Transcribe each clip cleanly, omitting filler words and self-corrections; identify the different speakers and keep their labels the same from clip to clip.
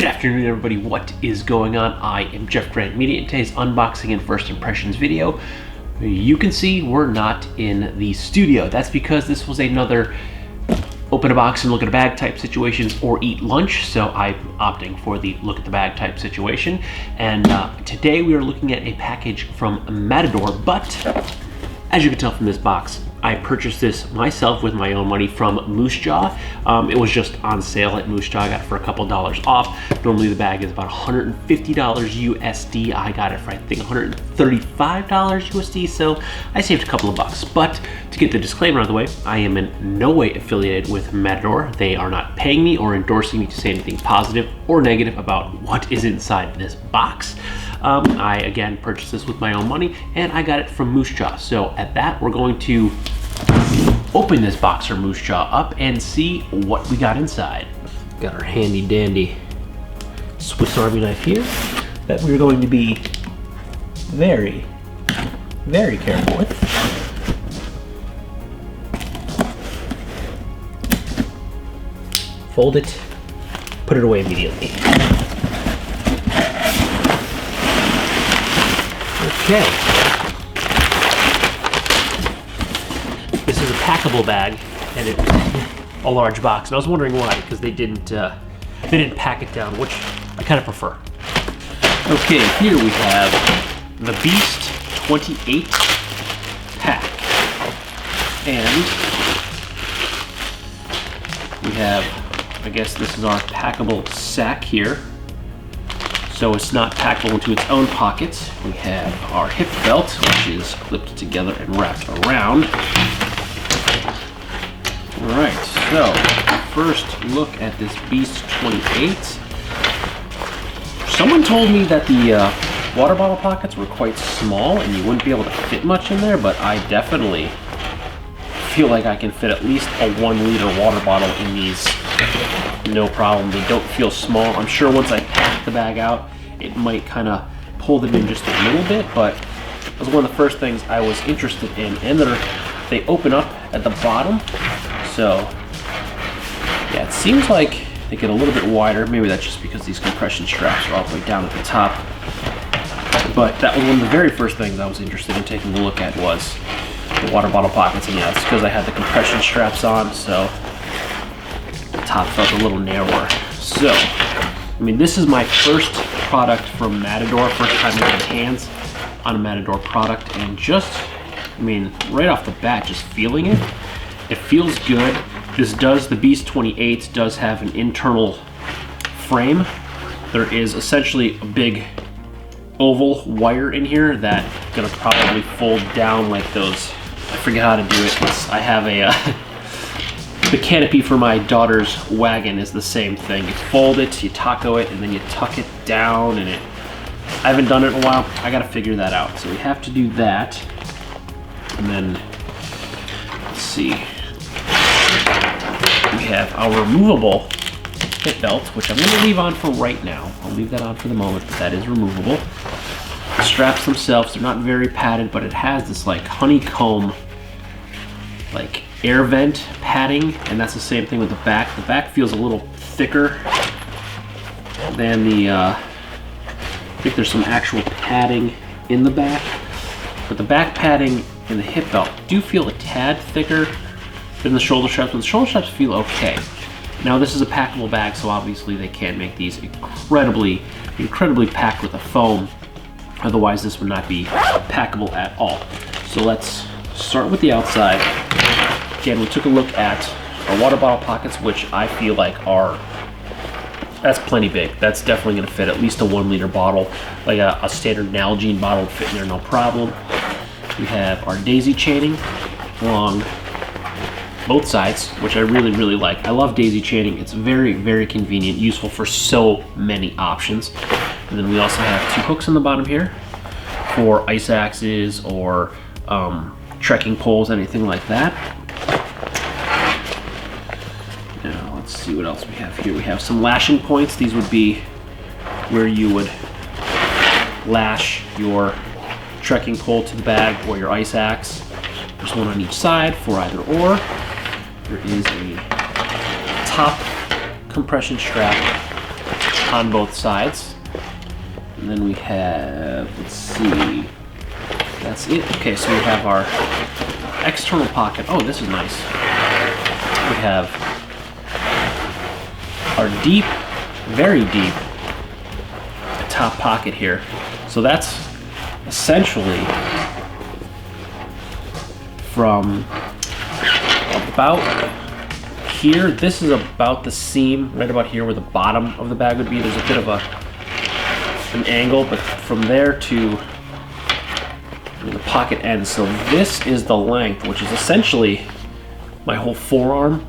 Speaker 1: Good afternoon, everybody. What is going on? I am jeffgrantMEDIA. In today's unboxing and first impressions video, you can see we're not in the studio. That's because this was another open a box and look at a bag type situations or eat lunch, so I'm opting for the look at the bag type situation. And today we are looking at a package from Matador, but as you can tell from this box, I purchased this myself with my own money from Moose Jaw. It was just on sale at Moose Jaw. I got it for a couple dollars off. Normally the bag is about $150 USD. I got it for I think $135 USD, so I saved a couple of bucks. But to get the disclaimer out of the way, I am in no way affiliated with Matador. They are not paying me or endorsing me to say anything positive or negative about what is inside this box. I again purchased this with my own money and I got it from Moose Jaw. So at that, we're going to open this box from Moose Jaw up and see what we got inside. Got our handy dandy Swiss Army knife here that we're going to be very, very careful with. Fold it, put it away immediately. Okay. This is a packable bag, and it's a large box. And I was wondering why, because they didn't pack it down, which I kind of prefer. Okay, here we have the Beast 28 pack, and we have, I guess this is our packable sack here. So it's not packable into its own pockets. We have our hip belt, which is clipped together and wrapped around. All right, so first look at this Beast 28. Someone told me that the water bottle pockets were quite small and you wouldn't be able to fit much in there, but I definitely feel like I can fit at least a 1 liter water bottle in these. No problem. They don't feel small. I'm sure once I pack the bag out, it might kind of pull them in just a little bit, but it was one of the first things I was interested in. And they open up at the bottom, so yeah, it seems like they get a little bit wider. Maybe that's just because these compression straps are all the way down at the top. But that was one of the very first things I was interested in taking a look at, was the water bottle pockets. And yeah, it's because I had the compression straps on, so the top felt a little narrower. So, I mean, this is my first product from Matador, first time I get hands on a Matador product, and just, I mean, right off the bat, just feeling it, it feels good. The Beast 28 does have an internal frame. There is essentially a big oval wire in here that's gonna probably fold down like those, I forget how to do it. I have a, the canopy for my daughter's wagon is the same thing. You fold it, you taco it, and then you tuck it down, and I haven't done it in a while. I gotta figure that out. So we have to do that. And then, let's see. We have our removable hip belt, which I'm gonna leave on for right now. I'll leave that on for the moment, but that is removable. The straps themselves, they're not very padded, but it has this like honeycomb, like air vent padding, and that's the same thing with the back. The back feels a little thicker than the, I think there's some actual padding in the back, but the back padding and the hip belt do feel a tad thicker than the shoulder straps, but the shoulder straps feel okay. Now this is a packable bag, so obviously they can't make these incredibly packed with a foam, otherwise this would not be packable at all. So let's start with the outside. Again, we took a look at our water bottle pockets, which I feel like that's plenty big. That's definitely gonna fit at least a 1 liter bottle. Like a standard Nalgene bottle would fit in there, no problem. We have our daisy chaining along both sides, which I really, really like. I love daisy chaining. It's very, very convenient, useful for so many options. And then we also have 2 hooks on the bottom here for ice axes or trekking poles, anything like that. Now let's see what else we have here. We have some lashing points. These would be where you would lash your trekking pole to the bag or your ice axe. There's one on each side for either or. There is a top compression strap on both sides. And then we have, let's see, that's it. Okay, so we have our external pocket. Oh, this is nice. We have our deep, very deep top pocket here. So that's essentially from about here. This is about the seam, right about here where the bottom of the bag would be. There's a bit of an angle, but from there to where the pocket ends. So this is the length, which is essentially my whole forearm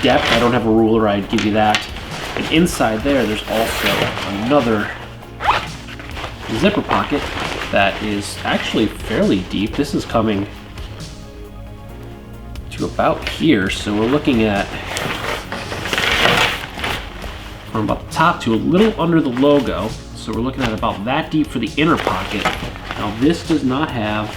Speaker 1: depth. I don't have a ruler, I'd give you that. And inside there, there's also another zipper pocket that is actually fairly deep. This is coming to about here, so we're looking at from about the top to a little under the logo. So we're looking at about that deep for the inner pocket. Now this does not have,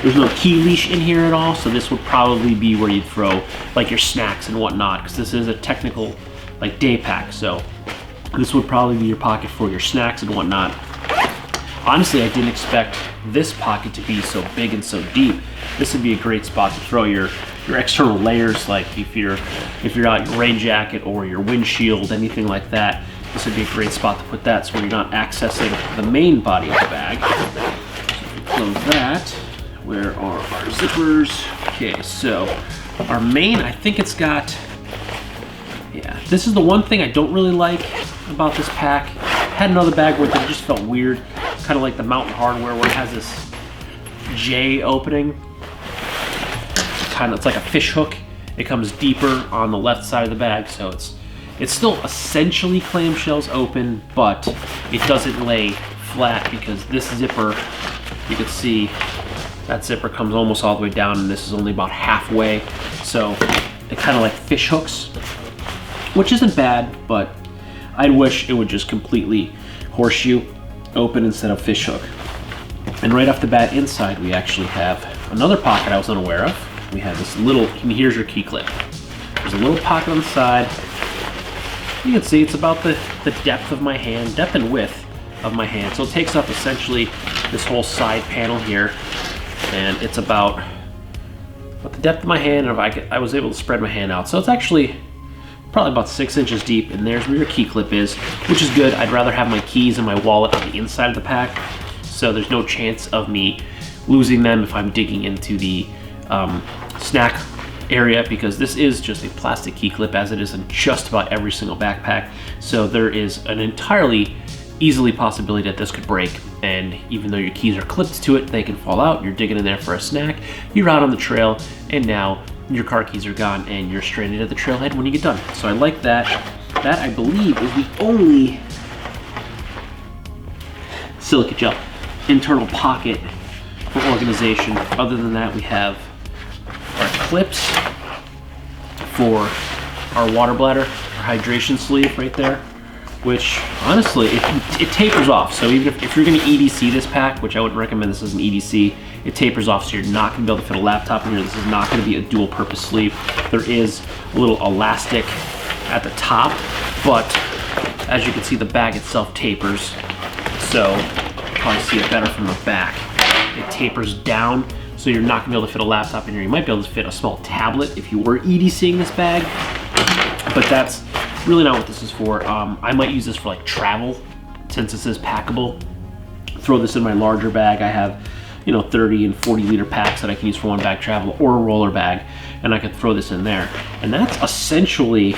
Speaker 1: there's no key leash in here at all, so this would probably be where you'd throw like your snacks and whatnot, because this is a technical like day pack. So this would probably be your pocket for your snacks and whatnot. Honestly, I didn't expect this pocket to be so big and so deep. This would be a great spot to throw your external layers, like if you're out your rain jacket or your windshield, anything like that. This would be a great spot to put that, so where you're not accessing the main body of the bag. So if we close that, where are our zippers? Okay, so our main, I think it's got, yeah, this is the one thing I don't really like about this pack. I had another bag where it just felt weird, kind of like the Mountain Hardware where it has this J opening. It's like a fish hook. It comes deeper on the left side of the bag, so it's still essentially clamshells open, but it doesn't lay flat because this zipper, you can see that zipper comes almost all the way down, and this is only about halfway. So it kind of like fish hooks, which isn't bad, but I wish it would just completely horseshoe open instead of fish hook. And right off the bat inside, we actually have another pocket I was unaware of. We have this little, here's your key clip. There's a little pocket on the side. You can see it's about the depth of my hand, depth and width of my hand. So it takes up essentially this whole side panel here, and it's about the depth of my hand, and if I was able to spread my hand out. So it's actually probably about 6 inches deep, and there's where your key clip is, which is good. I'd rather have my keys and my wallet on the inside of the pack, so there's no chance of me losing them if I'm digging into the snack area, because this is just a plastic key clip, as it is in just about every single backpack. So there is an entirely easily possibility that this could break, and even though your keys are clipped to it, they can fall out. You're digging in there for a snack, you're out on the trail, and now your car keys are gone and you're stranded at the trailhead when you get done. So I like that. That, I believe, is the only silica gel internal pocket for organization. Other than that, we have our clips for our water bladder, our hydration sleeve right there, which honestly, it tapers off. So even if you're gonna EDC this pack, which I wouldn't recommend this as an EDC, it tapers off, so you're not gonna be able to fit a laptop in here. This is not gonna be a dual purpose sleeve. There is a little elastic at the top, but as you can see, the bag itself tapers. So you'll probably see it better from the back. It tapers down, so you're not gonna be able to fit a laptop in here. You might be able to fit a small tablet if you were EDCing this bag, but that's really not what this is for. I might use this for like travel, since this is packable. Throw this in my larger bag. I have, 30 and 40 liter packs that I can use for one bag travel, or a roller bag, and I could throw this in there. And that's essentially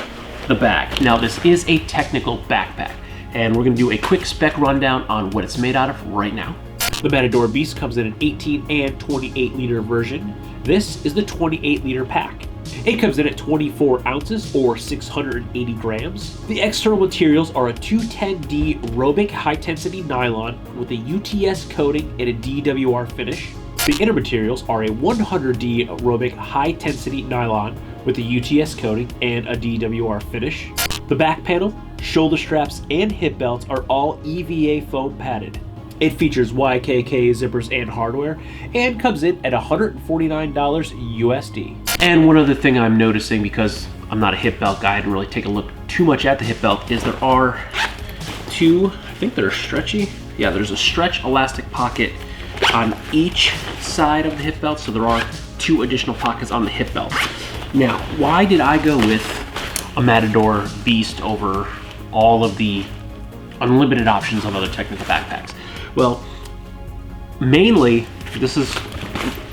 Speaker 1: the bag. Now, this is a technical backpack, and we're gonna do a quick spec rundown on what it's made out of right now. The Matador Beast comes in an 18 and 28 liter version. This is the 28 liter pack. It comes in at 24 ounces or 680 grams. The external materials are a 210D Robic high-tensity nylon with a UTS coating and a DWR finish. The inner materials are a 100D Robic high-tensity nylon with a UTS coating and a DWR finish. The back panel, shoulder straps, and hip belts are all EVA foam padded. It features YKK zippers and hardware, and comes in at $149 USD. And one other thing I'm noticing, because I'm not a hip belt guy, I didn't really take a look too much at the hip belt, is there are two, I think they're stretchy. Yeah, there's a stretch elastic pocket on each side of the hip belt, so there are 2 additional pockets on the hip belt. Now, why did I go with a Matador Beast over all of the unlimited options of other Technical backpacks? Well, mainly, this is,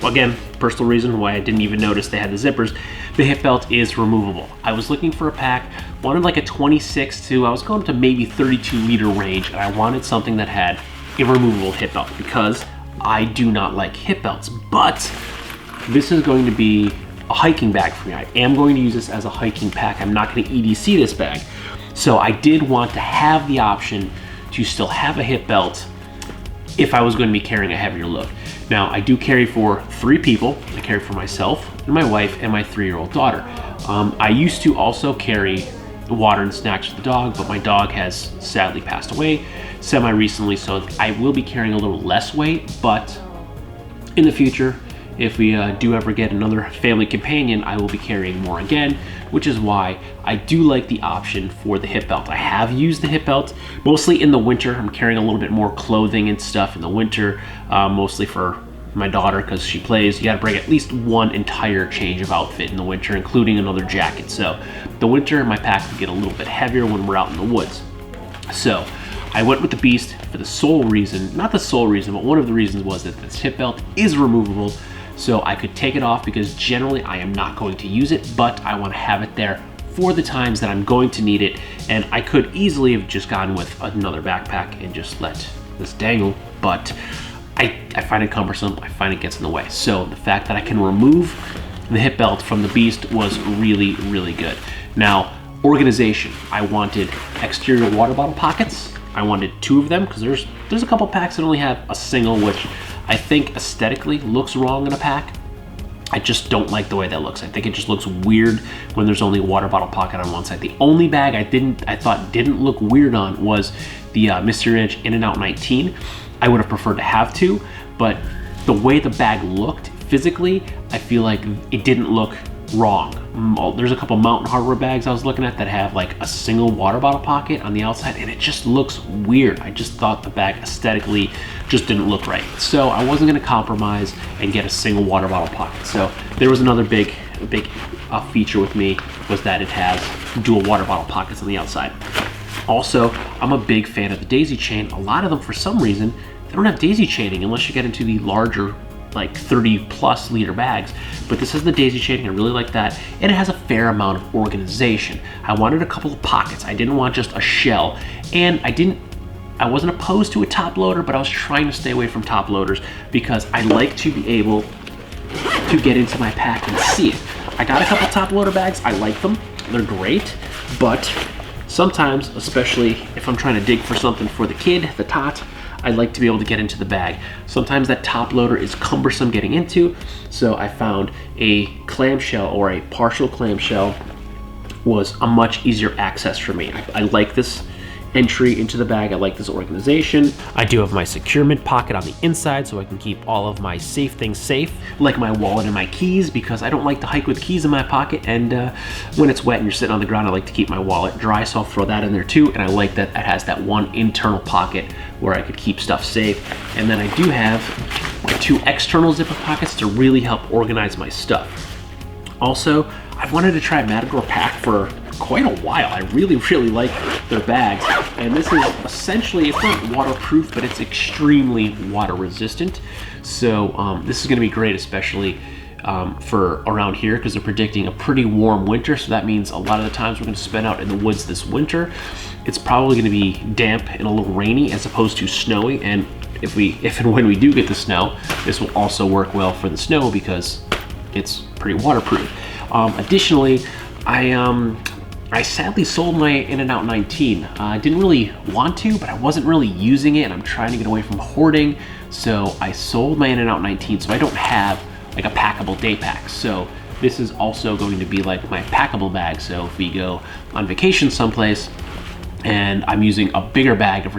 Speaker 1: again, personal reason why I didn't even notice they had the zippers. The hip belt is removable. I was looking for a pack, wanted like a 26 to, I was going to maybe 32 liter range, and I wanted something that had a removable hip belt because I do not like hip belts. But this is going to be a hiking bag for me. I am going to use this as a hiking pack. I'm not going to EDC this bag. So I did want to have the option to still have a hip belt if I was going to be carrying a heavier load. Now, I do carry for 3 people. I carry for myself and my wife and my 3-year-old daughter. I used to also carry water and snacks for the dog, but my dog has sadly passed away semi-recently, so I will be carrying a little less weight, but in the future, if we do ever get another family companion, I will be carrying more again, which is why I do like the option for the hip belt. I have used the hip belt mostly in the winter. I'm carrying a little bit more clothing and stuff in the winter, mostly for my daughter because she plays. You gotta bring at least 1 entire change of outfit in the winter, including another jacket. So the winter, my pack will get a little bit heavier when we're out in the woods. So I went with the Beast for the sole reason, not the sole reason, but one of the reasons was that this hip belt is removable. So I could take it off because generally I am not going to use it, but I want to have it there for the times that I'm going to need it. And I could easily have just gone with another backpack and just let this dangle, but I find it cumbersome. I find it gets in the way. So the fact that I can remove the hip belt from the Beast was really, really good. Now, organization. I wanted exterior water bottle pockets. I wanted 2 of them because there's a couple packs that only have a single, which I think aesthetically looks wrong in a pack. I just don't like the way that looks. I think it just looks weird when there's only a water bottle pocket on one side. The only bag I thought didn't look weird on was the Mystery Ranch In-N-Out 19. I would have preferred to have 2, but the way the bag looked physically, I feel like it didn't look wrong. There's a couple Mountain Hardwear bags I was looking at that have like a single water bottle pocket on the outside, and it just looks weird. I just thought the bag aesthetically just didn't look right. So I wasn't gonna compromise and get a single water bottle pocket. So there was another big feature with me, was that it has dual water bottle pockets on the outside. Also, I'm a big fan of the daisy chain. A lot of them, for some reason, they don't have daisy chaining unless you get into the larger, like 30+ liter bags. But this has the daisy chaining, I really like that. And it has a fair amount of organization. I wanted a couple of pockets. I didn't want just a shell. And I wasn't opposed to a top loader, but I was trying to stay away from top loaders because I like to be able to get into my pack and see it. I got a couple top loader bags. I like them. They're great, but sometimes, especially if I'm trying to dig for something for the kid, the tot, I like to be able to get into the bag. Sometimes that top loader is cumbersome getting into, so I found a clamshell or a partial clamshell was a much easier access for me. I like this entry into the bag. I like this organization. I do have my securement pocket on the inside so I can keep all of my safe things safe, like my wallet and my keys, because I don't like to hike with keys in my pocket, and when it's wet and you're sitting on the ground, I like to keep my wallet dry, so I'll throw that in there too. And I like that it has that one internal pocket where I could keep stuff safe. And then I do have my 2 external zipper pockets to really help organize my stuff. Also, I've wanted to try Matador pack for quite a while. I really, really like their bags. And this is essentially, it's not waterproof, but it's extremely water resistant. So this is gonna be great, especially for around here, because they're predicting a pretty warm winter. So that means a lot of the times we're gonna spend out in the woods this winter, it's probably gonna be damp and a little rainy as opposed to snowy. And if and when we do get the snow, this will also work well for the snow because it's pretty waterproof. Additionally, I sadly sold my In-N-Out 19. I didn't really want to, but I wasn't really using it, and I'm trying to get away from hoarding. So I sold my In-N-Out 19, so I don't have like a packable day pack. So this is also going to be like my packable bag. So if we go on vacation someplace and I'm using a bigger bag, if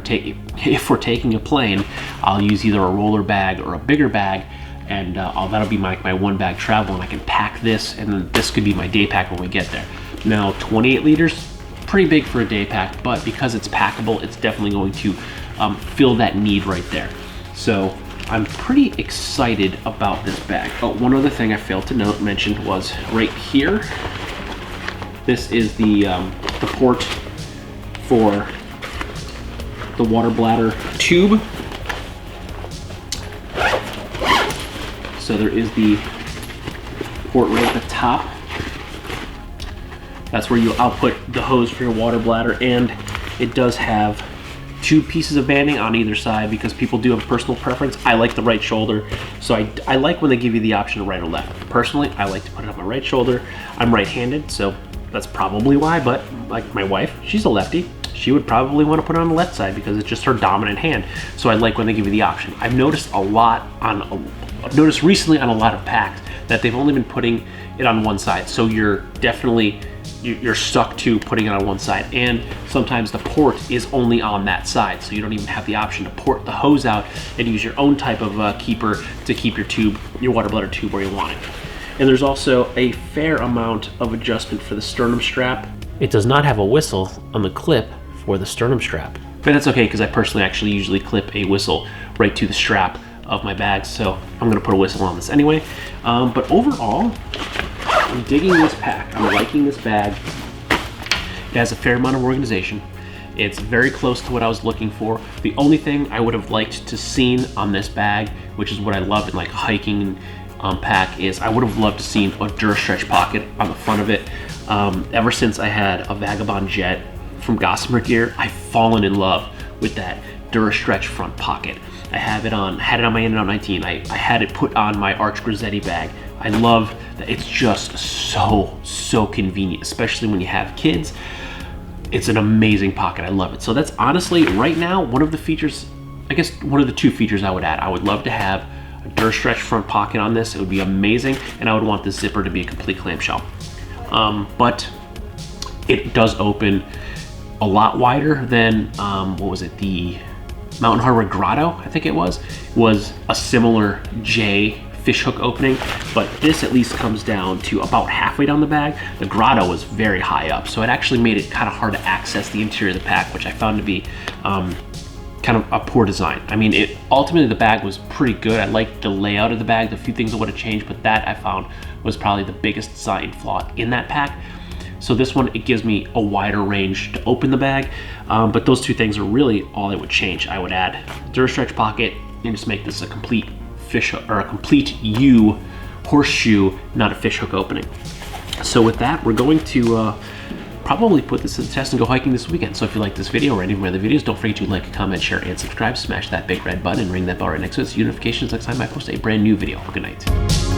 Speaker 1: we're taking a plane, I'll use either a roller bag or a bigger bag, and that'll be my one bag travel, and I can pack this, and then this could be my day pack when we get there. Now 28 liters, pretty big for a day pack, but because it's packable, it's definitely going to fill that need right there. So I'm pretty excited about this bag. Oh, one other thing I failed to mention was right here. This is the port for the water bladder tube. So there is the port right at the top. That's where you output the hose for your water bladder, and it does have 2 pieces of banding on either side because people do have personal preference. I like the right shoulder, so I like when they give you the option of right or left. Personally, I like to put it on my right shoulder. I'm right-handed, so that's probably why, but like my wife, she's a lefty. She would probably want to put it on the left side because it's just her dominant hand. So I like when they give you the option. I've noticed recently on a lot of packs that they've only been putting it on one side. So you're stuck to putting it on one side, and sometimes the port is only on that side, so you don't even have the option to port the hose out and use your own type of keeper to keep your water bladder tube where you want it. And there's also a fair amount of adjustment for the sternum strap. It does not have a whistle on the clip for the sternum strap, but that's okay because I personally actually usually clip a whistle right to the strap of my bag, so I'm gonna put a whistle on this anyway. But overall, I'm digging this pack. I'm liking this bag. It has a fair amount of organization. It's very close to what I was looking for. The only thing I would have liked to seen on this bag, which is what I love in like a hiking pack, is I would have loved to seen a Durastretch pocket on the front of it. Ever since I had a Vagabond Jet from Gossamer Gear, I've fallen in love with that Durastretch front pocket. I had it on my In-N-Out 19. I had it put on my Arch Grisetti bag. I love that it's just so convenient, especially when you have kids. It's an amazing pocket. I love it. So that's honestly, right now, one of the features, I guess one of the 2 features I would add. I would love to have a Durastretch front pocket on this. It would be amazing, and I would want the zipper to be a complete clamshell. But it does open a lot wider than, what was it, the Mountain Hardwear Grotto, I think it was a similar J fishhook opening, but this at least comes down to about halfway down the bag. The Grotto was very high up, so it actually made it kind of hard to access the interior of the pack, which I found to be kind of a poor design. I mean, ultimately the bag was pretty good. I liked the layout of the bag, the few things I would have changed, but that I found was probably the biggest design flaw in that pack. So this one, it gives me a wider range to open the bag, but those 2 things are really all I would change. I would add Durastretch pocket and just make this a complete fishhook, or a complete U horseshoe, not a fishhook opening. So with that, we're going to probably put this to the test and go hiking this weekend. So if you like this video or any of my other videos, don't forget to like, comment, share, and subscribe. Smash that big red button and ring that bell right next to it so you get notifications next time I post a brand new video. Good night.